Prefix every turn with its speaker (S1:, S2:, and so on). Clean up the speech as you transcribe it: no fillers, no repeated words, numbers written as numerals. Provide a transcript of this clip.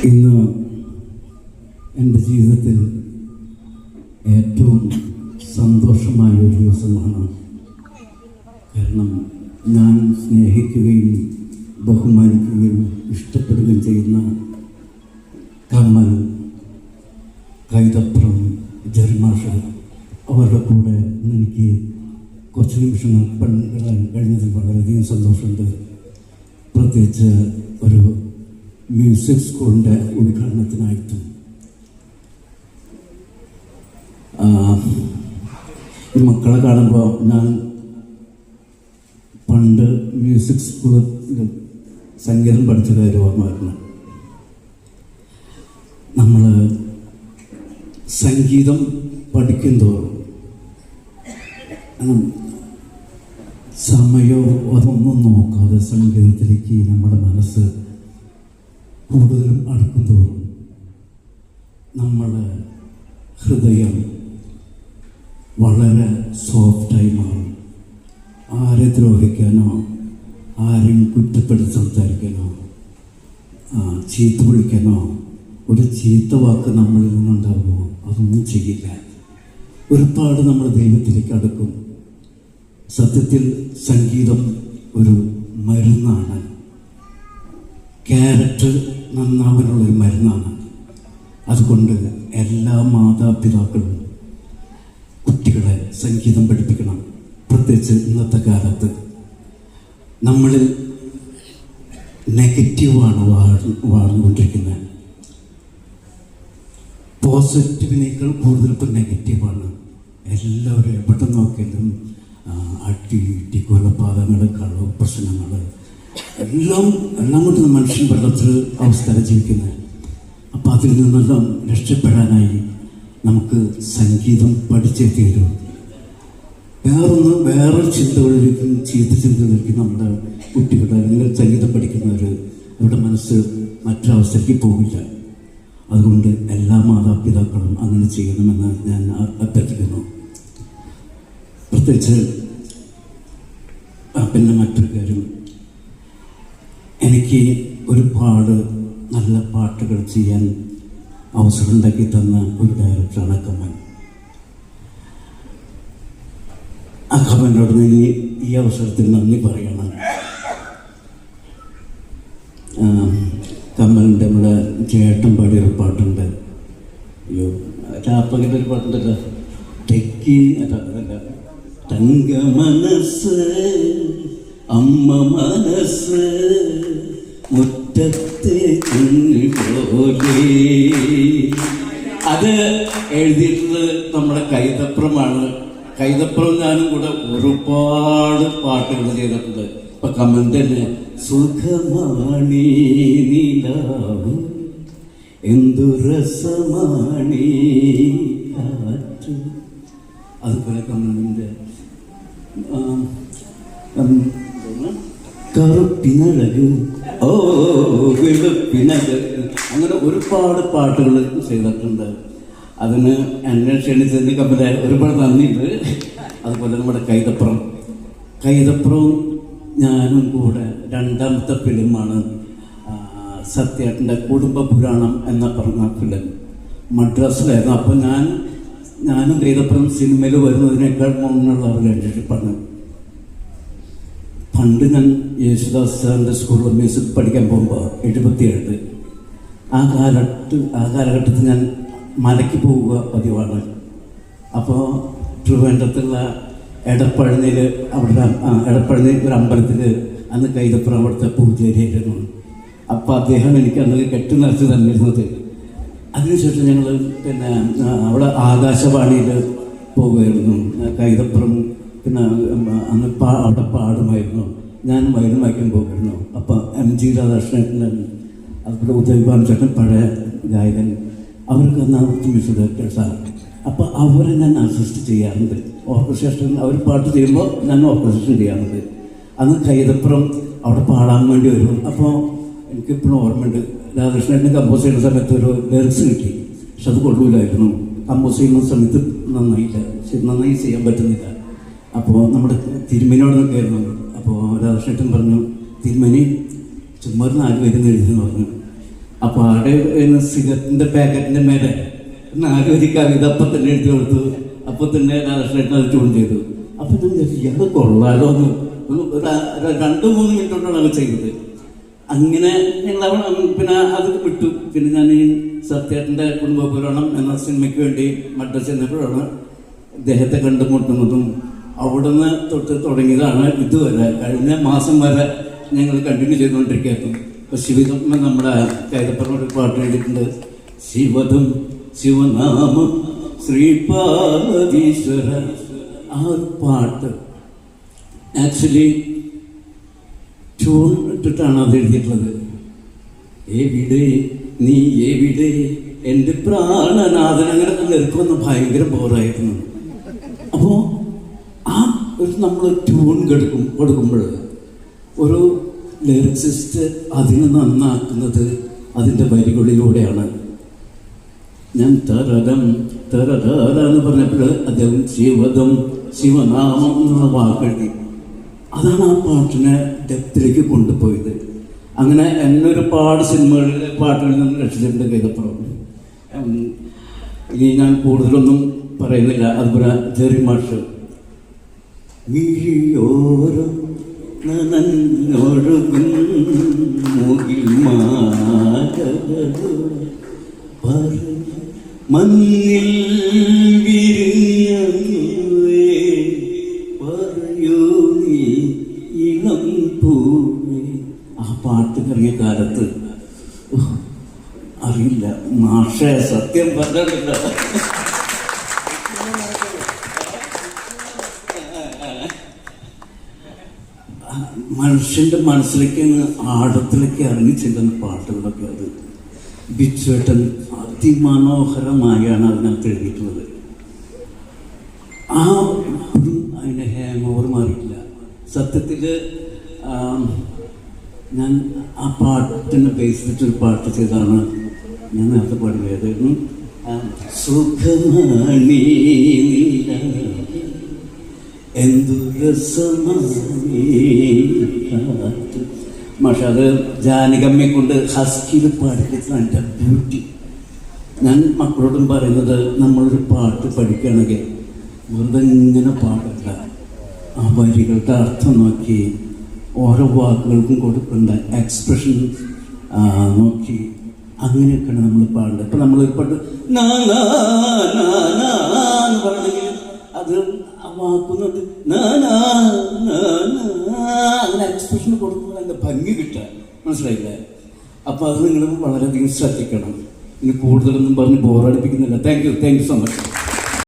S1: ഇന്ന് എൻ്റെ ജീവിതത്തിൽ ഏറ്റവും സന്തോഷമായ ഒരു ദിവസമാണ്. കാരണം ഞാൻ സ്നേഹിക്കുകയും ബഹുമാനിക്കുകയും ഇഷ്ടപ്പെടുകയും ചെയ്യുന്ന കമ്മൽ, കൈതപ്രം, ജർമാഷ് അവരുടെ കൂടെ എനിക്ക് കുറച്ച് നിമിഷങ്ങൾ പങ്കിടാൻ കഴിഞ്ഞതിൽ വളരെയധികം സന്തോഷമുണ്ട്. പ്രത്യേകിച്ച് ഒരു മ്യൂസിക് സ്കൂളിൻ്റെ ഉദ്ഘാടനത്തിനായിട്ടും ഈ മക്കളെ കാണുമ്പോൾ ഞാൻ പണ്ട് മ്യൂസിക് സ്കൂളിൽ സംഗീതം പഠിച്ച കാര്യം ഓർമ്മ വരണം. നമ്മൾ സംഗീതം പഠിക്കും തോറും സമയവും അതൊന്നും നോക്കാതെ സംഗീതത്തിലേക്ക് നമ്മുടെ മനസ്സ് കൂടുതലും അടുക്കും തോറും നമ്മുടെ ഹൃദയം വളരെ സോഫ്റ്റായി മാറും. ആരെ ദ്രോഹിക്കാനോ ആരെയും കുറ്റപ്പെടുത്തി സംസാരിക്കാനോ ചീത്ത വിളിക്കാനോ ഒരു ചീത്ത വാക്ക് നമ്മളിൽ നിന്നുണ്ടാകുമോ? അതൊന്നും ചെയ്യില്ല. ഒരുപാട് നമ്മൾ ദൈവത്തിലേക്ക് അടുക്കും. സത്യത്തിൽ സംഗീതം ഒരു മരുന്നാണ്. ക്യാരക്ടർ നന്നാവാനുള്ളൊരു മരുന്നാണ്. അതുകൊണ്ട് എല്ലാ മാതാപിതാക്കളും കുട്ടികളെ സംഗീതം പഠിപ്പിക്കണം. പ്രത്യേകിച്ച് ഇന്നത്തെ കാലത്ത് നമ്മളിൽ നെഗറ്റീവാണ് വാഴ്ന്നുകൊണ്ടിരിക്കുന്നത്. പോസിറ്റീവിനേക്കാൾ കൂടുതൽ ഇപ്പോൾ നെഗറ്റീവാണ്. എല്ലാവരും എവിടെ നോക്കിയാലും അടി കൊലപാതകങ്ങൾ, കളവ്, പ്രശ്നങ്ങൾ എല്ലാം കൊണ്ട് മനുഷ്യൻ വെള്ളത്തിൽ അവസ്ഥ ജീവിക്കുന്നത്. അപ്പം അതിൽ നിന്നെല്ലാം രക്ഷപ്പെടാനായി നമുക്ക് സംഗീതം പഠിച്ചേ തീരും. വേറൊരു ചിന്തകളിലേക്കും ചീത്ത ചിന്തകളിലേക്കും നമ്മുടെ കുട്ടികൾ അല്ലെങ്കിൽ സംഗീതം പഠിക്കുന്നവർ അവരുടെ മനസ്സ് മറ്റൊരവസ്ഥയ്ക്ക് പോകില്ല. അതുകൊണ്ട് എല്ലാ മാതാപിതാക്കളും അങ്ങനെ ചെയ്യണമെന്ന് ഞാൻ അഭ്യർത്ഥിക്കുന്നു. പ്രത്യേകിച്ച് പിന്നെ മറ്റൊരു കാര്യം, എനിക്ക് ഒരുപാട് നല്ല പാട്ടുകൾ ചെയ്യാൻ അവസരം ഉണ്ടാക്കി തന്ന ഒരു ഡയറക്ടറാണ് കമൽ. ആ കമലിനോട് ഈ അവസരത്തിൽ നന്ദി പറയണം. കമലിൻ്റെ നമ്മുടെ ചേട്ടൻ പാടിയൊരു പാട്ടുണ്ട്. അയ്യോ, രാപ്പകൻ്റെ ഒരു പാട്ടുണ്ടല്ലോ, തെക്കി അതല്ല, തങ്ക മനസ്സ് അമ്മ മനസ്സ് മുറ്റത്തെ പോലെ. അത് എഴുതിയിട്ടുള്ളത് നമ്മുടെ കൈതപ്രമാണ്. കൈതപ്രം ഞാനും കൂടെ ഒരുപാട് പാട്ടുകൾ ചെയ്തിട്ടുണ്ട്. ഇപ്പൊ കമന്റ് തന്നെ സുഖമാണീ നിലാവ് എന്തു രസമാണീ കാറ്റ്. അതുപോലെ കമന്റിന്റെ കറുപ്പിനഴക് ഓ വെളുപ്പിനഴക്, അങ്ങനെ ഒരുപാട് പാട്ടുകൾ ചെയ്തിട്ടുണ്ട്. അതിന് എന്നെ ക്ഷണിച്ചതിന് കമ്പനി ഒരുപാട് നന്ദിയുണ്ട്. അതുപോലെ നമ്മുടെ കൈതപ്രവും ഞാനും കൂടെ രണ്ടാമത്തെ ഫിലിമാണ് സത്യേട്ടൻ്റെ കുടുംബ പുരാണം എന്ന പറഞ്ഞ ഫിലിം മദ്രാസിലായിരുന്നു. അപ്പോൾ ഞാനും കൈതപ്രം സിനിമയിൽ വരുന്നതിനേക്കാൾ മുന്നുള്ള റിലേഷൻഷിപ്പാണ്. പണ്ട് ഞാൻ യേശുദാസ് സാറിൻ്റെ സ്കൂളിൽ മ്യൂസിക് പഠിക്കാൻ പോകുമ്പോൾ 77 ആ കാലഘട്ടത്തിൽ ഞാൻ മലയ്ക്ക് പോവുക പതിവാണ്. അപ്പോൾ ട്രിവാൻഡ്രത്തുള്ള എടപ്പഴനിയിൽ എടപ്പഴനി ഒരു അമ്പലത്തിൽ അന്ന് കൈതപ്പുറം അവിടുത്തെ പൂജാരിയായിരുന്നു. അപ്പോൾ അദ്ദേഹം എനിക്ക് അന്ന് കെട്ടി നിറച്ച് തന്നിരുന്നത്. അതിനുശേഷം ഞങ്ങൾ പിന്നെ അവിടെ ആകാശവാണിയിൽ പോകുമായിരുന്നു. കൈതപ്പുറം പിന്നെ അന്ന് അവിടെ പാടുമായിരുന്നു. ഞാൻ വയലും വായിക്കാൻ പോകുമായിരുന്നു. അപ്പോൾ MG രാധാകൃഷ്ണൻ, അതുപോലെ ഉദയഭാൻ ചേട്ടൻ പഴയ ഗായകൻ, അവർക്ക് അന്ന് അവിടുത്തെ മ്യൂസിക് ഡയറക്ടേഴ്സാണ്. അപ്പോൾ അവരെ ഞാൻ അസിസ്റ്റ് ചെയ്യാറുണ്ട്. ഓർക്കസ്ട്രേഷൻ അവർ പാട്ട് ചെയ്യുമ്പോൾ ഞാൻ ഓർക്കസ്ട്രേഷൻ ചെയ്യാറുണ്ട്. അന്ന് കൈതപ്പുറം അവിടെ പാടാൻ വേണ്ടി വരും. അപ്പോൾ എനിക്കിപ്പോഴും ഓർമ്മയുണ്ട്, രാധാകൃഷ്ണനെ കമ്പോസ് ചെയ്യുന്ന സമയത്ത് ഒരു ലിറിക്സ് കിട്ടി. പക്ഷെ അത് കൊള്ളൂലായിരുന്നു. കമ്പോസ് ചെയ്യുന്ന സമയത്ത് നന്നായി ചെയ്യാൻ പറ്റുന്നില്ല. അപ്പോൾ നമ്മുടെ തിരുമേനിയോട് നിൽക്കായിരുന്നു. അപ്പോൾ രാധാകൃഷ്ണൻ പറഞ്ഞു, തിരുമേനി ചുമ്മാ 4 പേര് എഴുതിയെന്ന് പറഞ്ഞു. അപ്പോൾ ആടെ സിഗരറ്റിൻ്റെ പാക്കറ്റിൻ്റെ മേലെ 4 വരി കവിത അപ്പം തന്നെ എഴുതി കൊടുത്തു. അപ്പോൾ തന്നെ രാധാകൃഷ്ണൻ അത് ട്യൂൺ ചെയ്തു. അപ്പം ഞാൻ വിചാരിച്ചു ഇയാൾ കൊള്ളാലോ എന്ന്. 2-3 മിനിറ്റ് കൊണ്ടാണ് അത് ചെയ്തത്. അങ്ങനെ ഞങ്ങൾ പിന്നെ അത് വിട്ടു. പിന്നെ ഞാൻ ഈ സത്യേട്ടൻ്റെ കുടുംബപുരാണം എന്ന സിനിമയ്ക്ക് വേണ്ടി മദ്രാസ് ചെന്നപ്പോഴാണ് ഇദ്ദേഹത്തെ കണ്ടുമുട്ടുന്നതും. അവിടുന്ന് തൊട്ട് തുടങ്ങിയതാണ് ഇതുവരെ. കഴിഞ്ഞ മാസം വരെ ഞങ്ങൾ കണ്ടിന്യൂ ചെയ്തുകൊണ്ടിരിക്കുകയായിരുന്നു. ഇപ്പോൾ ശിവദം നമ്മുടെ കൈതപ്പുറം ഒരു പാട്ട് എഴുതിയിട്ടുണ്ട്. ശിവദം ശിവനാമം ശ്രീപാദീശ്വര. ആ ഒരു പാട്ട് ആക്ച്വലി ട്യൂൺ ഇട്ടിട്ടാണ് അത് എഴുതിയിട്ടുള്ളത്. എവിടെ നീ എവിടെ എൻ്റെ പ്രാണനാഥൻ. അങ്ങനെ ലിറിക്കൊന്ന് ഭയങ്കര ബോറായിരുന്നു. അപ്പോൾ ആ ഒരു നമ്മൾ ട്യൂൺ കൊടുക്കുമ്പോൾ ഒരു ലിറിക്സിസ്റ്റ് അതിനെ നന്നാക്കുന്നത് അതിൻ്റെ വരികളിലൂടെയാണ്. ഞാൻ തരതം തരതാര എന്ന് പറഞ്ഞപ്പോൾ അദ്ദേഹം ശിവദം ശിവനാമം എന്നുള്ള വാക്കെഴുതി. അതാണ് ആ പാട്ടിനെ ഡെപ്തിലേക്ക് കൊണ്ടുപോയത്. അങ്ങനെ എന്നെ ഒരുപാട് സിനിമകളിലെ പാട്ടുകളിൽ നിന്ന് രക്ഷിച്ചിട്ടുണ്ട് കൈതപ്പുറം. ഇനി ഞാൻ കൂടുതലൊന്നും പറയുന്നില്ല. അതുപോലെ ജെറി മാഷ് മിഴിയോരം നനഞ്ഞൊഴുകും മുകിൽ മഞ്ഞിൽ വിരിഞ്ഞേ പറയൂ നീ ഇളം പൂവേ. ആ പാട്ട് ഇറങ്ങിയ കാലത്ത് അറിയില്ല മാഷെ, സത്യം പറഞ്ഞിട്ടില്ല. മനുഷ്യൻ്റെ മനസ്സിലേക്ക് ആഴത്തിലേക്ക് ഇറങ്ങി ചെല്ലുന്ന പാട്ടുകളൊക്കെ അത് ബിച്ചുവേട്ടൻ അതിമനോഹരമായാണ് അതിനകത്ത് എഴുതിയിട്ടുള്ളത്. ആ അതിൻ്റെ ഹാങ് ഓവർ മാറിയിട്ടില്ല. സത്യത്തിൽ ഞാൻ ആ പാട്ടിനെ ബേസ് ചെയ്തിട്ടൊരു പാട്ട് ചെയ്താണ് ഞാൻ നേരത്തെ പാടിയതായിരുന്നു. സുഖമണി എന്തു രസമാണീ കാറ്റ്. പക്ഷെ അത് ജാനകമ്മയെ കൊണ്ട് ഹസ്കിയിൽ പാടിപ്പിച്ചതാണ് എൻ്റെ ബ്യൂട്ടി. ഞാൻ മക്കളോടും പറയുന്നത് നമ്മളൊരു പാട്ട് പഠിക്കുകയാണെങ്കിൽ വെറുതെ ഇങ്ങനെ പാടില്ല, ആ വരികളുടെ അർത്ഥം നോക്കി ഓരോ വാക്കുകൾക്കും കൊടുക്കേണ്ട എക്സ്പ്രഷൻ നോക്കി അങ്ങനെയൊക്കെയാണ് നമ്മൾ പാടേണ്ടത്. ഇപ്പം നമ്മളൊരു പാട്ട് എന്ന് പറയണമെങ്കിൽ അത് ആ വാക്കുന്നുണ്ട് അങ്ങനെ എക്സ്പ്രഷൻ കൊടുക്കുമ്പോൾ അതിൻ്റെ ഭംഗി കിട്ടുക. മനസ്സിലായില്ലേ? അപ്പോൾ അത് നിങ്ങൾ വളരെയധികം ശ്രദ്ധിക്കണം. ഇനി കൂടുതലൊന്നും പറഞ്ഞ് ബോറടിപ്പിക്കുന്നില്ല. Thank you so much.